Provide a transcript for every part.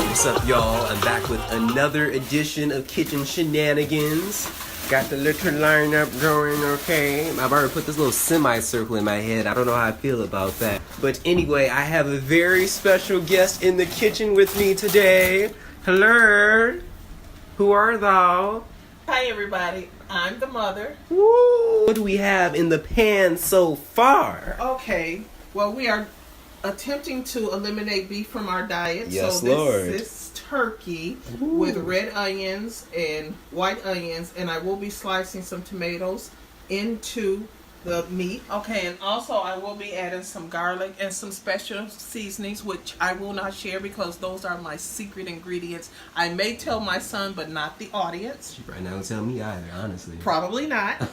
What's up, y'all? I'm back with another edition of Kitchen Shenanigans. Got the little lineup going, okay? I've already put this little semicircle in my head. I don't know how I feel about that. But anyway, I have a very special guest in the kitchen with me today. Hello. Who are thou? Hi, everybody. I'm the mother. Woo! What do we have in the pan so far? Okay. Well, we are attempting to eliminate beef from our diet. Yes, so this Lord. is turkey Ooh. with red onions and white onions, and I will be slicing some tomatoes into the meat. Okay, and also I will be adding some garlic and some special seasonings, which I will not share because those are my secret ingredients. I may tell my son, but not the audience. She right now don't tell me either, honestly. Probably not.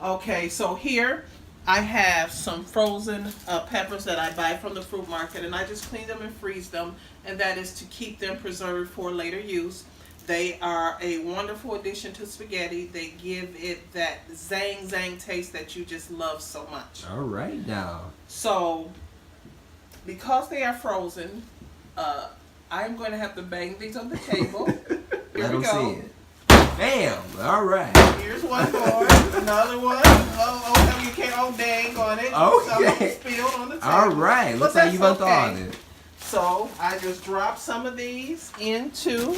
Okay, so here I have some frozen peppers that I buy from the fruit market, and I just clean them and freeze them, and that is to keep them preserved for later use. They are a wonderful addition to spaghetti. They give it that zang taste that you just love so much. All right now. So, because they are frozen, I'm going to have to bang these on the table. Here Let we them go. see it. Bam! All right. Here's one more, another one. Oh, you can't, oh, dang on it. Okay. Something spilled on the table. All right. Looks But like you that's thawed okay. it. So I just drop some of these into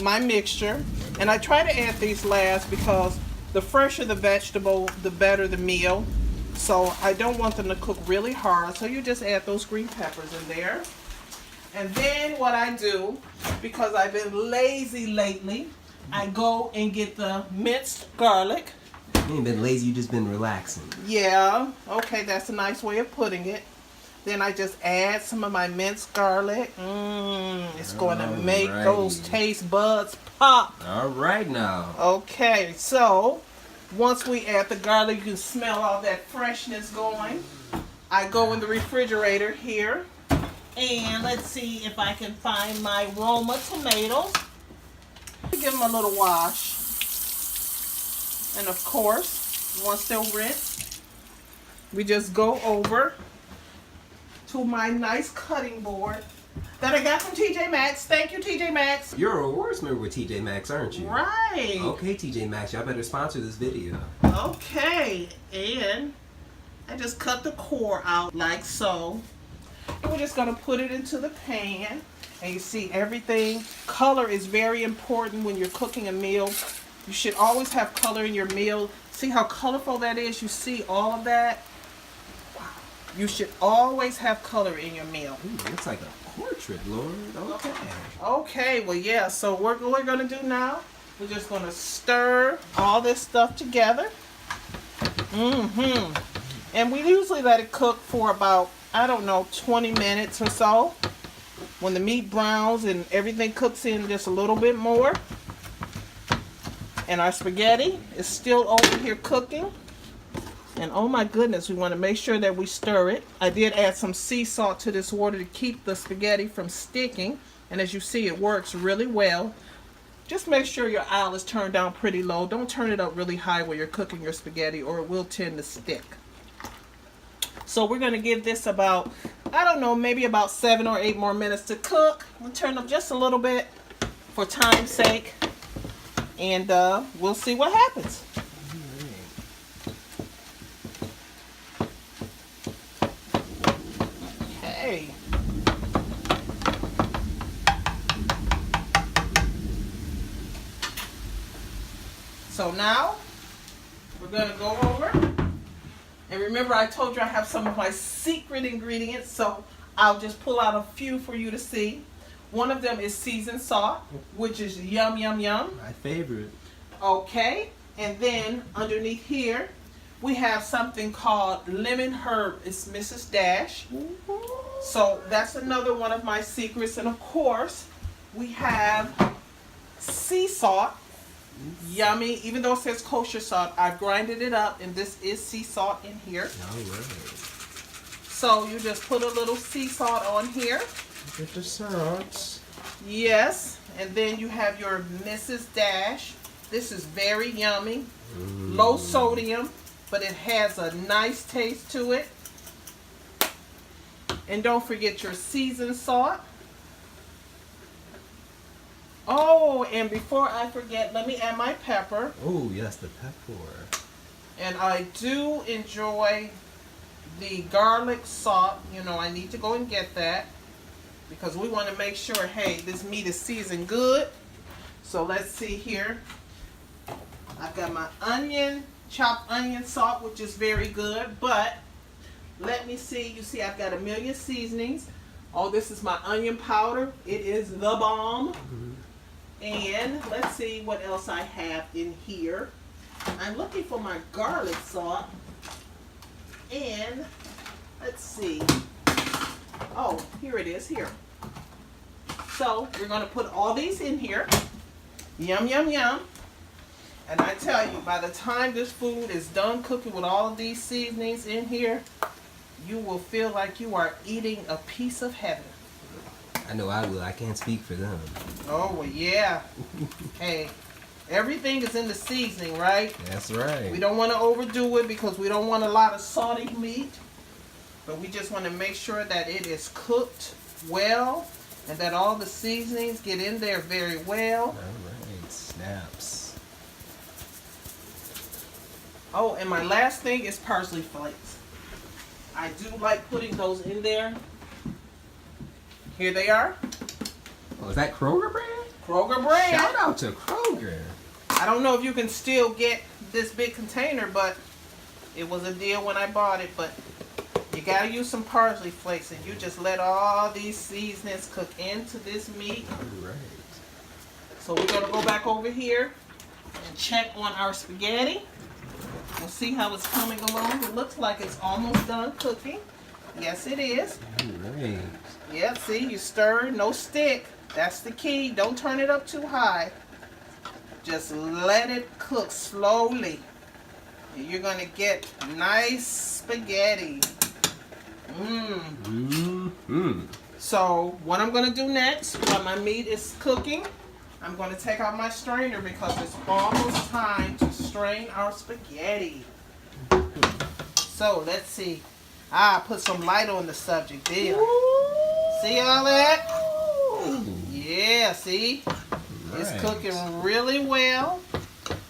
my mixture, and I try to add these last because the fresher the vegetable, the better the meal. So I don't want them to cook really hard. So you just add those green peppers in there. And then what I do, because I've been lazy lately, I go and get the minced garlic. You ain't been lazy, you just been relaxing. Yeah, okay, that's a nice way of putting it. Then I just add some of my minced garlic. It's going to make those taste buds pop. All right now. Okay, so once we add the garlic, you can smell all that freshness going. I go in the refrigerator here, and let's see if I can find my Roma tomatoes. Give them a little wash. And of course, once they're rinsed, we just go over to my nice cutting board that I got from TJ Maxx. Thank you, TJ Maxx. You're a rewards member with TJ Maxx, aren't you? Right. Okay, TJ Maxx, y'all better sponsor this video. Okay, and I just cut the core out like so. And we're just gonna put it into the pan. And you see everything. Color is very important when you're cooking a meal. You should always have color in your meal. See how colorful that is? You see all of that? Wow. You should always have color in your meal. Ooh, looks like a portrait, Lord. Okay. Okay, well, yeah. So what we're going to do now, we're just going to stir all this stuff together. And we usually let it cook for about, I don't know, 20 minutes or so. When the meat browns and everything cooks in just a little bit more. And our spaghetti is still over here cooking. And oh my goodness, we want to make sure that we stir it. I did add some sea salt to this water to keep the spaghetti from sticking. And as you see, it works really well. Just make sure your aisle is turned down pretty low. Don't turn it up really high while you're cooking your spaghetti, or it will tend to stick. So we're going to give this about, I don't know, maybe about 7 or 8 more minutes to cook. We'll turn up just a little bit for time's sake. And we'll see what happens. Okay. So now we're going to go over. And remember, I told you I have some of my secret ingredients, so I'll just pull out a few for you to see. One of them is seasoned salt, which is yum, yum, yum. My favorite. Okay, and then underneath here, we have something called lemon herb. It's Mrs. Dash. So that's another one of my secrets. And of course, we have sea salt. Yummy. Even though it says kosher salt, I've grinded it up, and this is sea salt in here. All right. So you just put a little sea salt on here. Get the salt. Yes, and then you have your Mrs. Dash. This is very yummy. Low sodium. but it has a nice taste to it. And don't forget your seasoned salt. Oh, and before I forget, let me add my pepper. Oh, yes, the pepper. And I do enjoy the garlic salt. You know, I need to go and get that because we want to make sure, hey, this meat is seasoned good. So let's see here. I've got my onion, chopped onion salt, which is very good. But let me see. You see, I've got a million seasonings. Oh, this is my onion powder. It is the bomb. And let's see what else I have in here. I'm looking for my garlic salt. And let's see. Oh, here it is, here. So we're going to put all these in here. Yum, yum, yum. And I tell you, by the time this food is done cooking with all of these seasonings in here, you will feel like you are eating a piece of heaven. I know I will. I can't speak for them. Oh, well, yeah. Hey, everything is in the seasoning, right? That's right. We don't want to overdo it because we don't want a lot of salty meat. But we just want to make sure that it is cooked well and that all the seasonings get in there very well. All right. Snaps. Oh, and my last thing is parsley flakes. I do like putting those in there. Here they are. Oh, is that Kroger brand? Kroger brand. Shout out to Kroger. I don't know if you can still get this big container, but it was a deal when I bought it. But you gotta use some parsley flakes, and you just let all these seasonings cook into this meat. All right. So we're gonna go back over here and check on our spaghetti. We'll see how it's coming along. It looks like it's almost done cooking. Yes, it is. All right. Yeah, see, you stir, no stick. That's the key. Don't turn it up too high. Just let it cook slowly. And you're going to get nice spaghetti. So, what I'm going to do next, while my meat is cooking, I'm going to take out my strainer because it's almost time to strain our spaghetti. So, let's see. Put some light on the subject there. See all that? Yeah, see? It's cooking really well.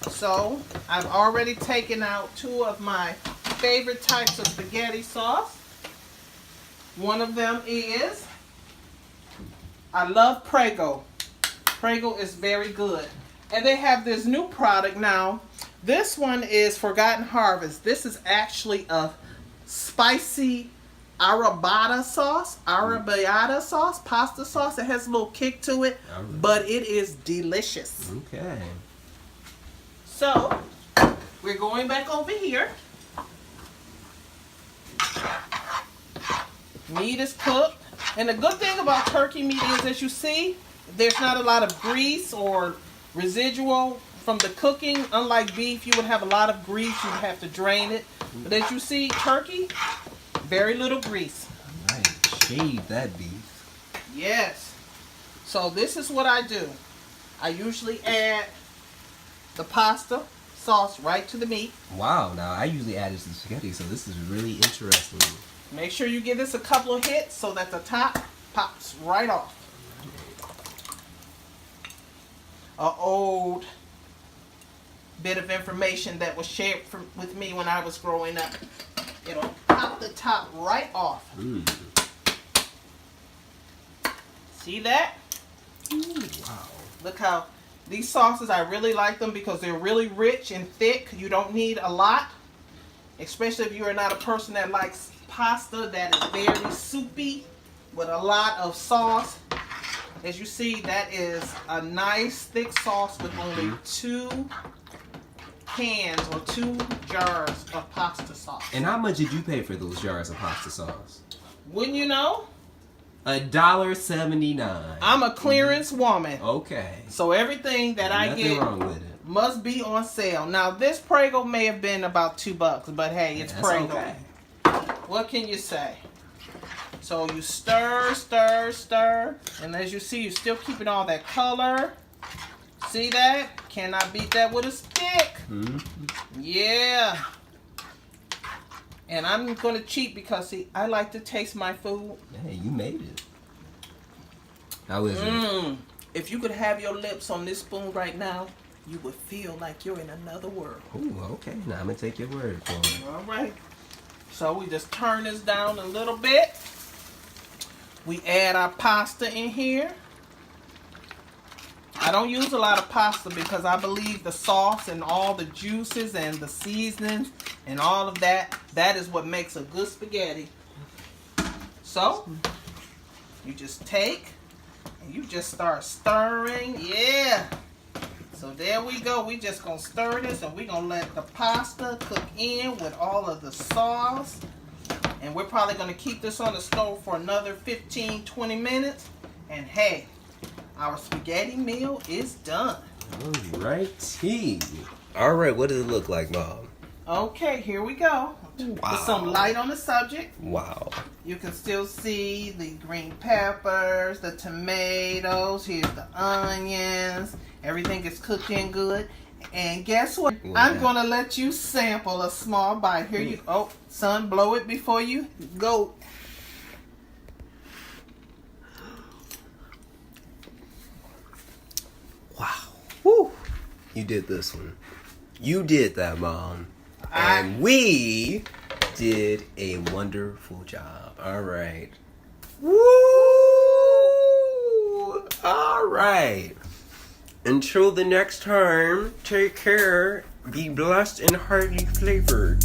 So, I've already taken out 2 of my favorite types of spaghetti sauce. One of them is, I love Prego. Prego is very good. And they have this new product now. This one is Forgotten Harvest. This is actually a spicy arrabbiata sauce, pasta sauce. It has a little kick to it, but it is delicious. Okay. So, we're going back over here. Meat is cooked. And the good thing about turkey meat is, as you see, there's not a lot of grease or residual from the cooking. Unlike beef, you would have a lot of grease. You would have to drain it. But as you see, turkey, very little grease. Right. Shave that beef. Yes. So this is what I do. I usually add the pasta sauce right to the meat. Wow. Now, I usually add this to spaghetti, so this is really interesting. Make sure you give this a couple of hits so that the top pops right off. An old bit of information that was shared with me when I was growing up. It'll pop the top right off. See that? Wow. Look how these sauces, I really like them because they're really rich and thick. You don't need a lot, especially if you are not a person that likes pasta that is very soupy with a lot of sauce. As you see, that is a nice thick sauce with only 2 cans or 2 jars of pasta sauce. And how much did you pay for those jars of pasta sauce? Wouldn't you know? $1.79. I'm a clearance woman. Okay. So everything that I Nothing get wrong with it. must be on sale. Now this Prego may have been about $2, but hey, it's That's Prego. okay. What can you say? So you stir, stir, stir, and as you see, you're still keeping all that color. See that? Cannot beat that with a stick. Yeah. And I'm going to cheat because, see, I like to taste my food. Hey, you made it. How is it? If you could have your lips on this spoon right now, you would feel like you're in another world. Ooh, okay. Now I'm going to take your word for it. All right. So we just turn this down a little bit. We add our pasta in here. I don't use a lot of pasta because I believe the sauce and all the juices and the seasonings and all of that, that is what makes a good spaghetti. So, you just take and you just start stirring. Yeah. So there we go. We just going to stir this and we're going to let the pasta cook in with all of the sauce. And we're probably going to keep this on the stove for another 15-20 minutes. And hey, our spaghetti meal is done. Alrighty. Alright, what does it look like, Mom? Okay, here we go. Wow. Put some light on the subject. Wow. You can still see the green peppers, the tomatoes, here's the onions. Everything is cooking good. And guess what? Wow. I'm going to let you sample a small bite. Here you go. Oh, son, blow it before you go. Wow. Woo. You did this one. You did that, Mom. And we did a wonderful job. All right. Woo! All right. Until the next time, take care. Be blessed and highly flavored.